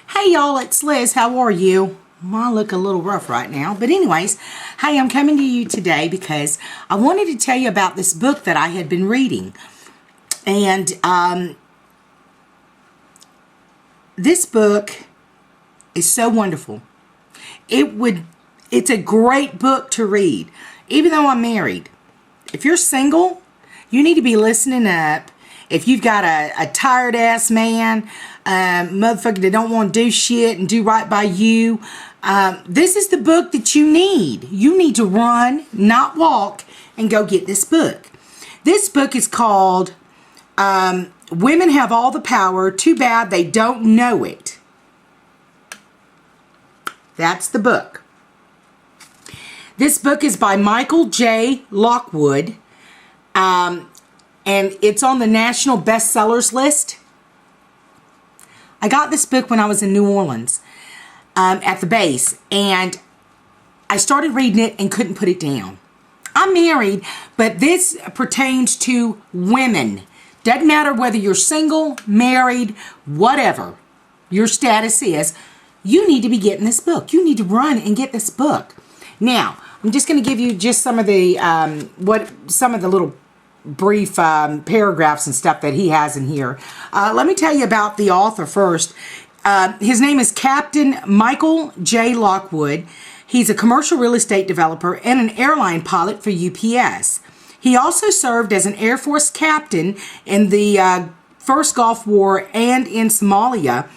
Hey y'all, it's Liz. How are you? Well, I look a little rough right now. But anyways, hey, I'm coming to you today because I wanted to tell you about this book that I had been reading. And this book is so wonderful. It's a great book to read. Even though I'm married. If you're single, you need to be listening up. If you've got a tired ass man, motherfucker that don't want to do shit and do right by you, this is the book that you need. You need to run, not walk, and go get this book. This book is called Women Have All the Power. Too bad they don't know it. That's the book. This book is by Michael J. Lockwood. And it's on the National Bestsellers list. I got this book when I was in New Orleans at the base. And I started reading it and couldn't put it down. I'm married, but this pertains to women. Doesn't matter whether you're single, married, whatever your status is. You need to be getting this book. You need to run and get this book. Now, I'm just going to give you just some of the little brief paragraphs and stuff that he has in here. Let me tell you about the author first. His name is Captain Michael J. Lockwood. He's a commercial real estate developer and an airline pilot for UPS. He also served as an Air Force captain in the First Gulf War and in Somalia.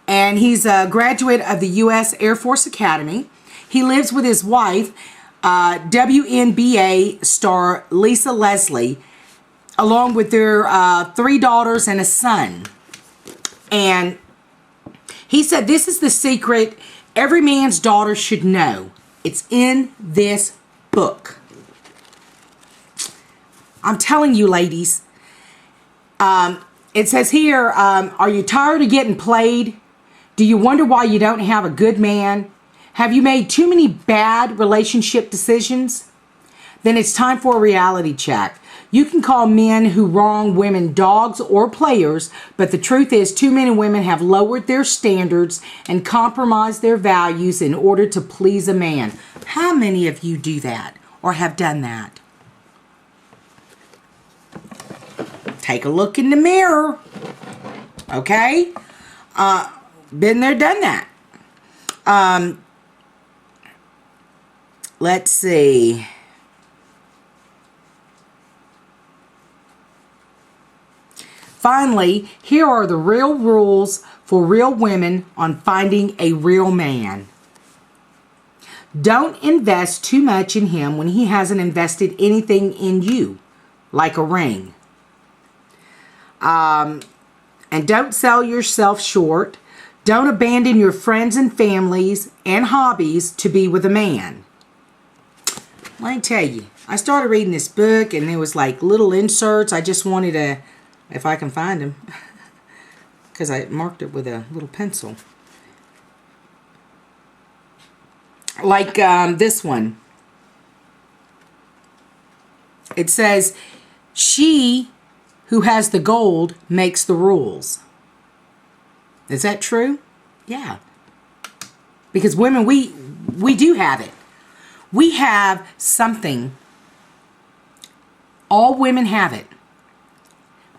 And he's a graduate of the U.S. Air Force Academy. He lives with his wife, WNBA star Lisa Leslie, along with their 3 daughters and a son. And he said, this is the secret every man's daughter should know. It's in this book. I'm telling you, ladies. It says here, are you tired of getting played? Do you wonder why you don't have a good man? Have you made too many bad relationship decisions? Then it's time for a reality check. You can call men who wrong women dogs or players, but the truth is too many women have lowered their standards and compromised their values in order to please a man. How many of you do that or have done that? Take a look in the mirror. Okay? Been there, done that. Let's see. Finally, here are the real rules for real women on finding a real man. Don't invest too much in him when he hasn't invested anything in you, like a ring. And don't sell yourself short. Don't abandon your friends and families and hobbies to be with a man. Let me tell you, I started reading this book and there was like little inserts. I just wanted to, if I can find them, because I marked it with a little pencil. Like this one. It says, she who has the gold makes the rules. Is that true? Yeah. Because women, we do have it. We have something. All women have it.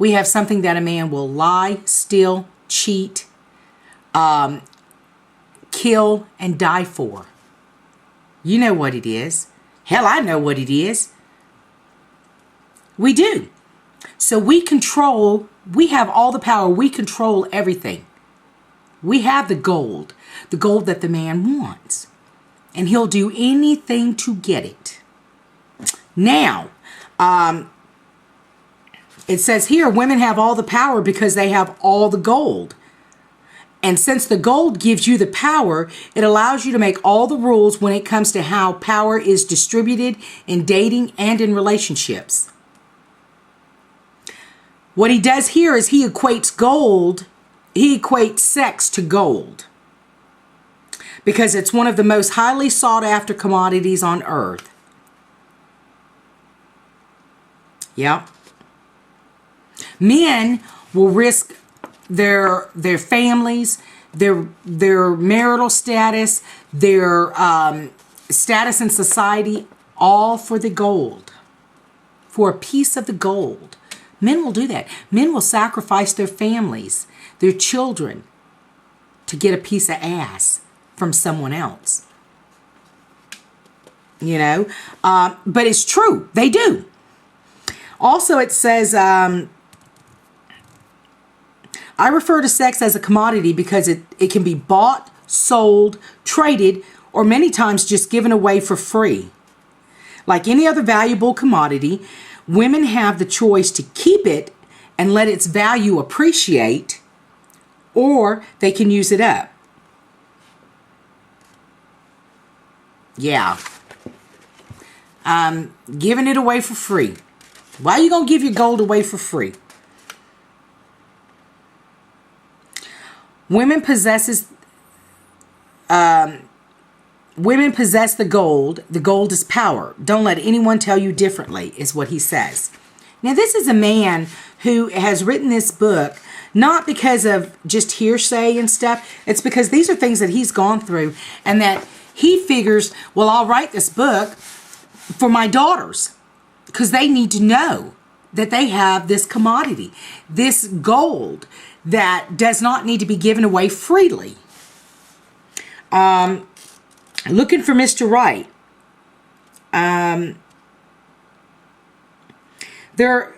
We have something that a man will lie, steal, cheat, kill, and die for. You know what it is. Hell, I know what it is. We do. So we have all the power. We control everything. We have the gold that the man wants. And he'll do anything to get it. Now, it says here, women have all the power because they have all the gold. And since the gold gives you the power, it allows you to make all the rules when it comes to how power is distributed in dating and in relationships. What he does here is he equates sex to gold. Because it's one of the most highly sought after commodities on earth. Yeah. Men will risk their families, their marital status, their status in society, all for the gold, for a piece of the gold. Men will do that. Men will sacrifice their families, their children, to get a piece of ass from someone else. You know, but it's true. They do. Also, it says, I refer to sex as a commodity because it can be bought, sold, traded, or many times just given away for free. Like any other valuable commodity, women have the choice to keep it and let its value appreciate, or they can use it up. Yeah. Giving it away for free. Why are you going to give your gold away for free? Women possess the gold. The gold is power. Don't let anyone tell you differently, is what he says. Now, this is a man who has written this book not because of just hearsay and stuff. It's because these are things that he's gone through, and that he figures, well, I'll write this book for my daughters because they need to know that they have this commodity, this gold that does not need to be given away freely. Looking for Mr. Right.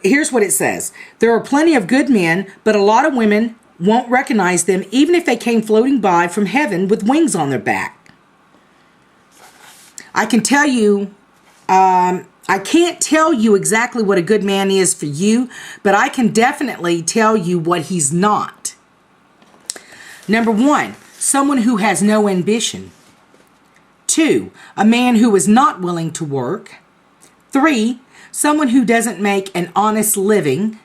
Here's what it says. There are plenty of good men, but a lot of women won't recognize them even if they came floating by from heaven with wings on their back. I can tell you, I can't tell you exactly what a good man is for you, but I can definitely tell you what he's not. Number one, someone who has no ambition. 2, a man who is not willing to work. 3, someone who doesn't make an honest living.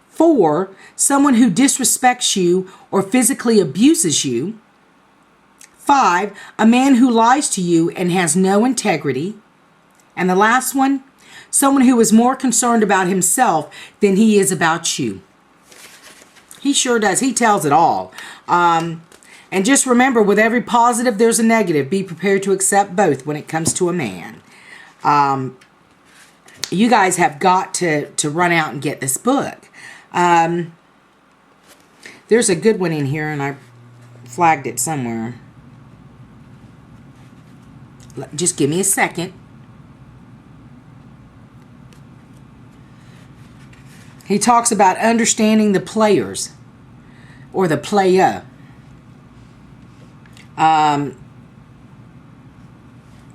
4, someone who disrespects you or physically abuses you. 5, a man who lies to you and has no integrity. And the last one, someone who is more concerned about himself than he is about you. He sure does. He tells it all. And just remember, with every positive, there's a negative. Be prepared to accept both when it comes to a man. You guys have got to run out and get this book. There's a good one in here, and I flagged it somewhere. Just give me a second. He talks about understanding the players, or the player.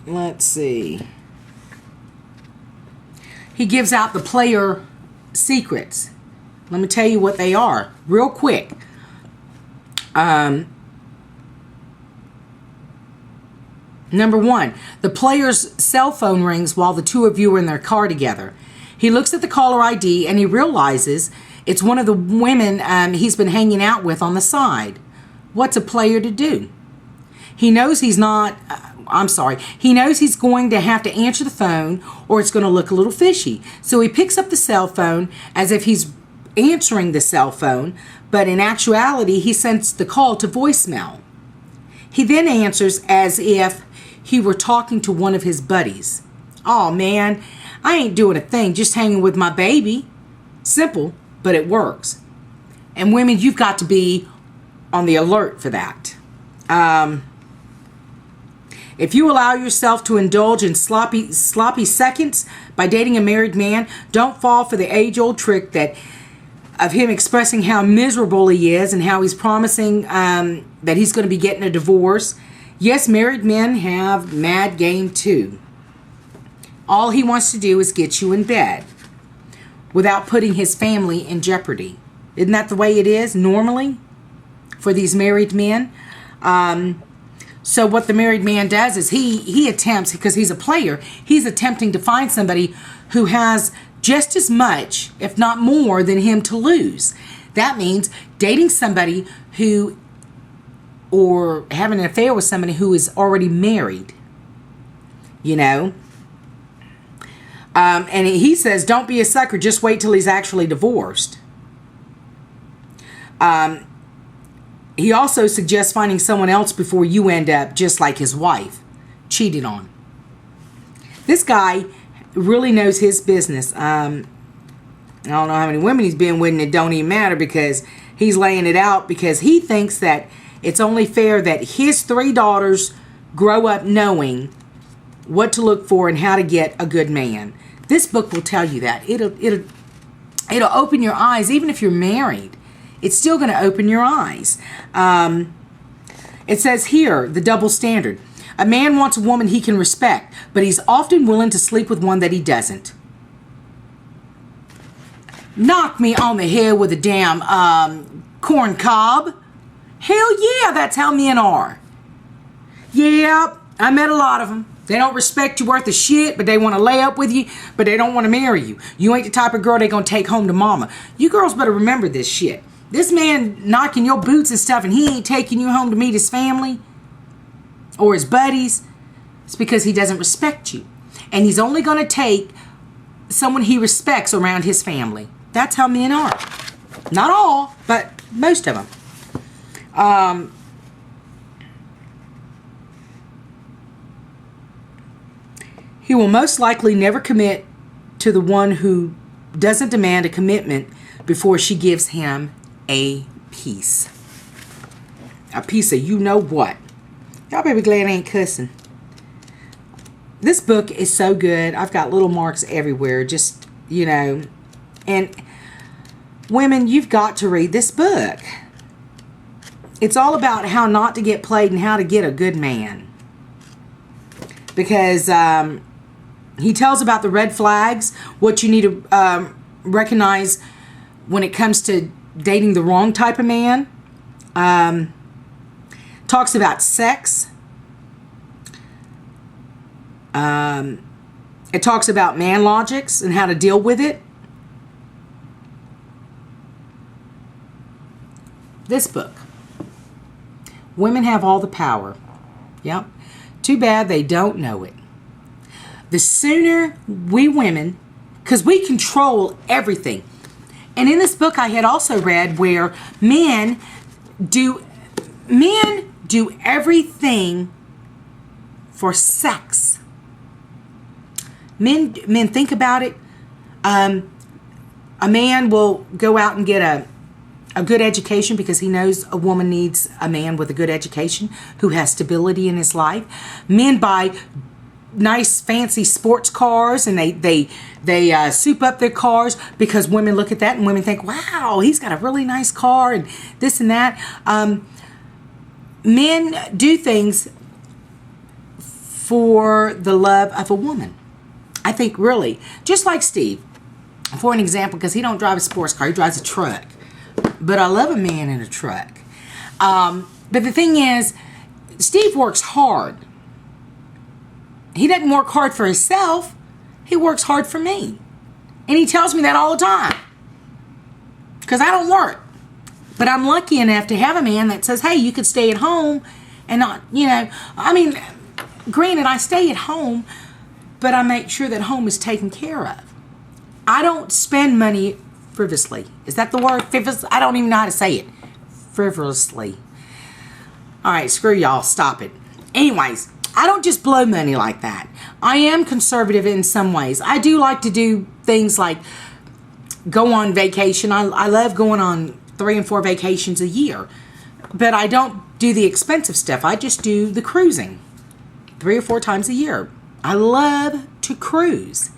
Let's see. He gives out the player secrets. Let me tell you what they are real quick. Number 1, the player's cell phone rings while the two of you are in their car together. He looks at the caller ID and he realizes it's one of the women he's been hanging out with on the side. What's a player to do? He knows he's not, he knows he's going to have to answer the phone or it's going to look a little fishy. So he picks up the cell phone as if he's answering the cell phone, but in actuality, he sends the call to voicemail. He then answers as if he were talking to one of his buddies. Oh man, I ain't doing a thing, just hanging with my baby. Simple, but it works. And women, you've got to be on the alert for that. If you allow yourself to indulge in sloppy seconds by dating a married man, don't fall for the age-old trick of him expressing how miserable he is and how he's promising that he's going to be getting a divorce. Yes, married men have mad game too. All he wants to do is get you in bed without putting his family in jeopardy. Isn't that the way it is normally for these married men? So what the married man does is he attempts, because he's a player, he's attempting to find somebody who has just as much, if not more, than him to lose. That means dating somebody or having an affair with somebody who is already married. You know? And he says, don't be a sucker, just wait till he's actually divorced. He also suggests finding someone else before you end up just like his wife, cheated on. This guy really knows his business. I don't know how many women he's been with, and it don't even matter because he's laying it out because he thinks that it's only fair that his 3 daughters grow up knowing what to look for and how to get a good man. This book will tell you that. It'll open your eyes. Even if you're married, it's still going to open your eyes. It says here, the double standard. A man wants a woman he can respect, but he's often willing to sleep with one that he doesn't. Knock me on the head with a damn corn cob. Hell yeah, that's how men are. Yeah, I met a lot of them. They don't respect you worth a shit, but they want to lay up with you, but they don't want to marry you. You ain't the type of girl they going to take home to mama. You girls better remember this shit. This man knocking your boots and stuff, and he ain't taking you home to meet his family or his buddies. It's because he doesn't respect you. And he's only going to take someone he respects around his family. That's how men are. Not all, but most of them. He will most likely never commit to the one who doesn't demand a commitment before she gives him a piece. A piece of you know what. Y'all better be glad I ain't cussing. This book is so good. I've got little marks everywhere. Just, you know. And women, you've got to read this book. It's all about how not to get played and how to get a good man. Because he tells about the red flags, what you need to recognize when it comes to dating the wrong type of man. Talks about sex. It talks about man logics and how to deal with it. This book. Women have all the power. Yep. Too bad they don't know it. The sooner we women, because we control everything. And in this book I had also read where men do everything for sex. Men think about it. A man will go out and get a good education because he knows a woman needs a man with a good education who has stability in his life. Men buy nice fancy sports cars and they soup up their cars because women look at that and women think, wow, he's got a really nice car and this and that. Men do things for the love of a woman. I think really, just like Steve, for an example, because he don't drive a sports car, he drives a truck. But I love a man in a truck. But the thing is, Steve works hard. He doesn't work hard for himself. He works hard for me. And he tells me that all the time. Because I don't work. But I'm lucky enough to have a man that says, hey, you could stay at home and not, you know. I mean, granted, I stay at home, but I make sure that home is taken care of. I don't spend money frivolously. Is that the word? Frivolous? I don't even know how to say it. Frivolously. All right, screw y'all. Stop it. Anyways, I don't just blow money like that. I am conservative in some ways. I do like to do things like go on vacation. I love going on 3 and 4 vacations a year. But I don't do the expensive stuff. I just do the cruising 3 or 4 times a year. I love to cruise.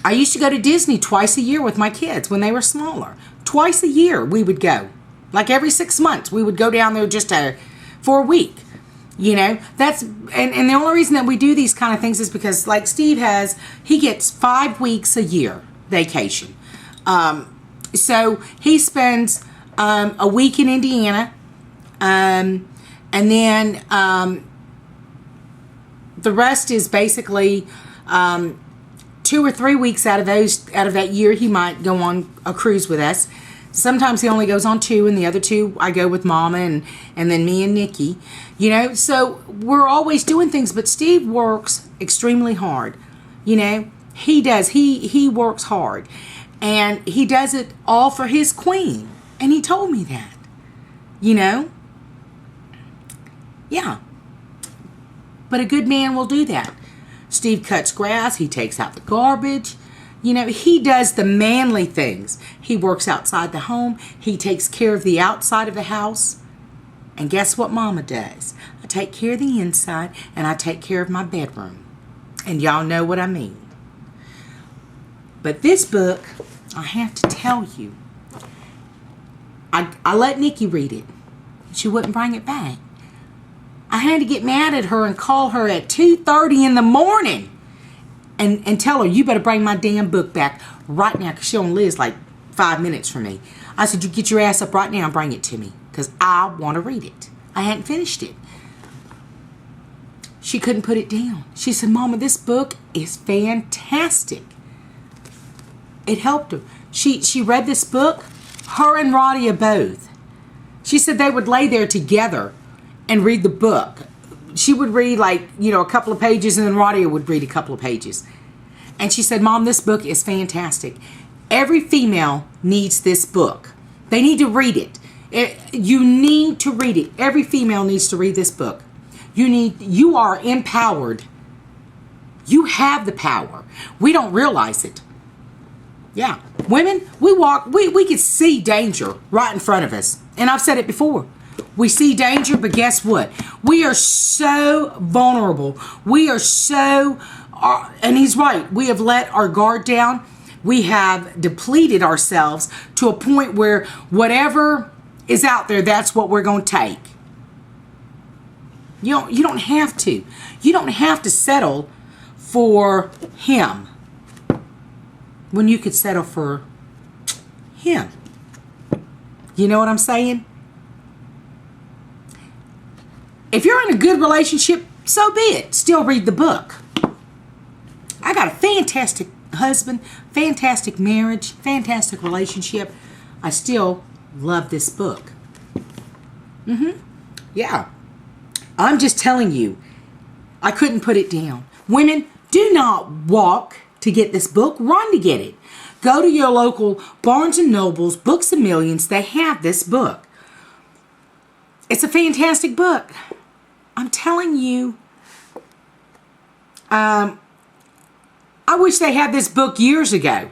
I used to go to Disney twice a year with my kids when they were smaller. Twice a year we would go. Like every 6 months we would go down there just for a week. You know, that's and the only reason that we do these kind of things is because like Steve he gets 5 weeks a year vacation. So he spends a week in Indiana, and then the rest is basically 2 or 3 weeks out of that year he might go on a cruise with us. Sometimes he only goes on 2, and the other 2 I go with Mama and then me and Nikki. You know, so we're always doing things, but Steve works extremely hard. You know, he does. He works hard, and he does it all for his queen. And he told me that. You know? Yeah. But a good man will do that. Steve cuts grass. He takes out the garbage. You know, he does the manly things. He works outside the home. He takes care of the outside of the house. And guess what Mama does? I take care of the inside, and I take care of my bedroom. And y'all know what I mean. But this book, I have to tell you, I let Nikki read it. She wouldn't bring it back. I had to get mad at her and call her at 2:30 in the morning and tell her, you better bring my damn book back right now, because she only lives like 5 minutes from me. I said, you get your ass up right now and bring it to me, because I want to read it. I hadn't finished it. She couldn't put it down. She said, Mama, this book is fantastic. It helped her. She read this book, her and Radia both. She said they would lay there together and read the book. She would read like, a couple of pages, and then Radia would read a couple of pages. And she said, Mom, this book is fantastic. Every female needs this book. They need to read it. You need to read it. Every female needs to read this book. You are empowered. You have the power. We don't realize it. Yeah. Women, we can see danger right in front of us. And I've said it before. We see danger, but guess what? We are so vulnerable. We are so, and he's right, we have let our guard down. We have depleted ourselves to a point where whatever is out there, that's what we're going to take. You don't have to. You don't have to settle for him when you could settle for him. You know what I'm saying? If you're in a good relationship, so be it. Still read the book. I got a fantastic husband, fantastic marriage, fantastic relationship. I still love this book. Yeah. I'm just telling you, I couldn't put it down. Women, do not walk to get this book. Run to get it. Go to your local Barnes & Nobles, Books A Millions. They have this book. It's a fantastic book. I'm telling you, I wish they had this book years ago.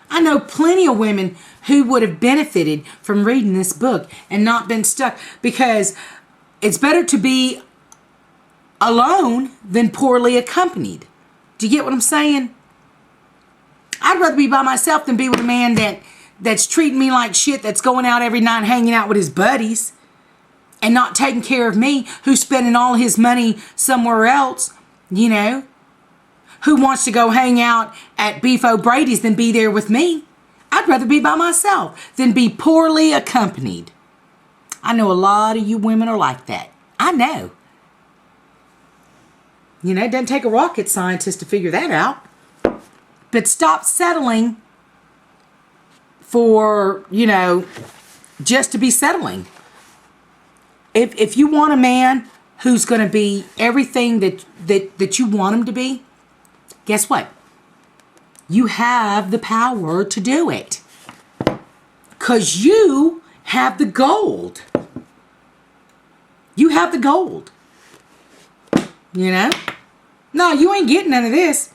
I know plenty of women who would have benefited from reading this book and not been stuck, because it's better to be alone than poorly accompanied. Do you get what I'm saying? I'd rather be by myself than be with a man that's treating me like shit, that's going out every night hanging out with his buddies and not taking care of me, who's spending all his money somewhere else, who wants to go hang out at Beef O'Brady's than be there with me. I'd rather be by myself than be poorly accompanied. I know a lot of you women are like that. I know. It doesn't take a rocket scientist to figure that out. But stop settling for, just to be settling. If you want a man who's going to be everything that you want him to be, guess what? You have the power to do it. Because you have the gold. You have the gold. No, you ain't getting none of this.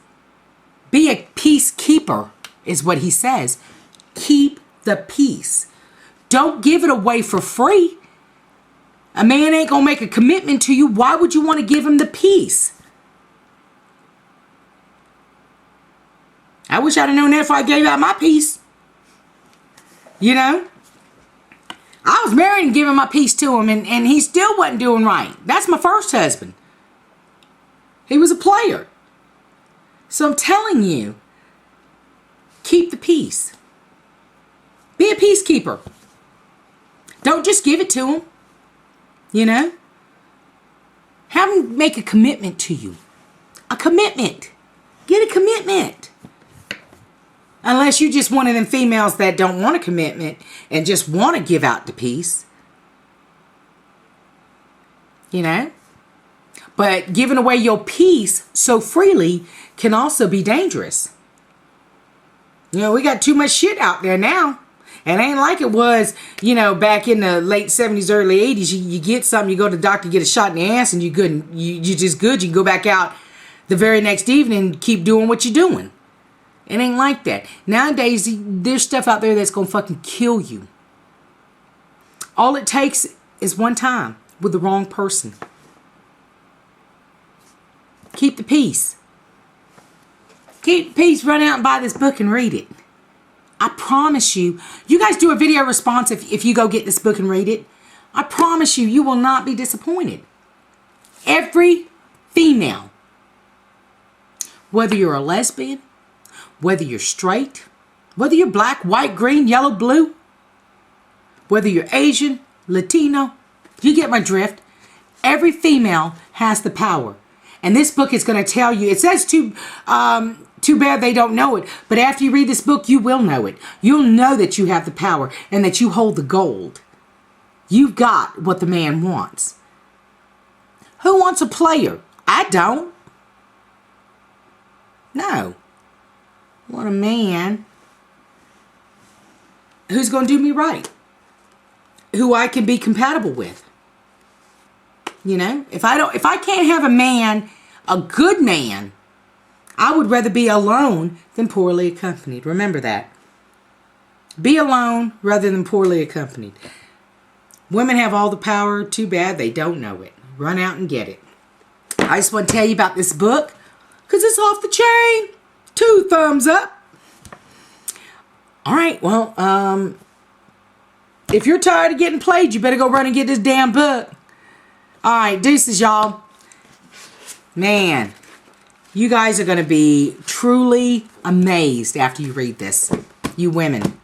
Be a peacekeeper is what he says. Keep the peace. Don't give it away for free. A man ain't gonna make a commitment to you. Why would you want to give him the peace? I wish I'd have known that before I gave out my peace. I was married and giving my peace to him, and he still wasn't doing right. That's my first husband. He was a player. So I'm telling you, keep the peace. Be a peacekeeper. Don't just give it to him. Have him make a commitment to you. A commitment. Get a commitment. Unless you just one of them females that don't want a commitment and just want to give out the peace. But giving away your peace so freely can also be dangerous. We got too much shit out there now. It ain't like it was, you know, back in the late 70s, early 80s. You get something, you go to the doctor, get a shot in the ass, and you're good. You're just good. You can go back out the very next evening and keep doing what you're doing. It ain't like that. Nowadays, there's stuff out there that's going to fucking kill you. All it takes is one time with the wrong person. Keep the peace. Keep the peace. Run out and buy this book and read it. I promise you. You guys do a video response if you go get this book and read it. I promise you, you will not be disappointed. Every female, whether you're a lesbian, whether you're straight, whether you're black, white, green, yellow, blue, whether you're Asian, Latino, you get my drift. Every female has the power. And this book is going to tell you, it says too bad they don't know it. But after you read this book, you will know it. You'll know that you have the power and that you hold the gold. You've got what the man wants. Who wants a player? I don't. No. I want a man who's going to do me right. Who I can be compatible with. You know, if I can't have a man, a good man, I would rather be alone than poorly accompanied. Remember that. Be alone rather than poorly accompanied. Women have all the power. Too bad they don't know it. Run out and get it. I just want to tell you about this book because it's off the chain. 2 thumbs up. All right, well, if you're tired of getting played, you better go run and get this damn book. All right, deuces, y'all. Man, you guys are going to be truly amazed after you read this. You women.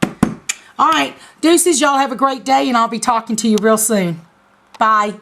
All right, deuces, y'all have a great day, and I'll be talking to you real soon. Bye.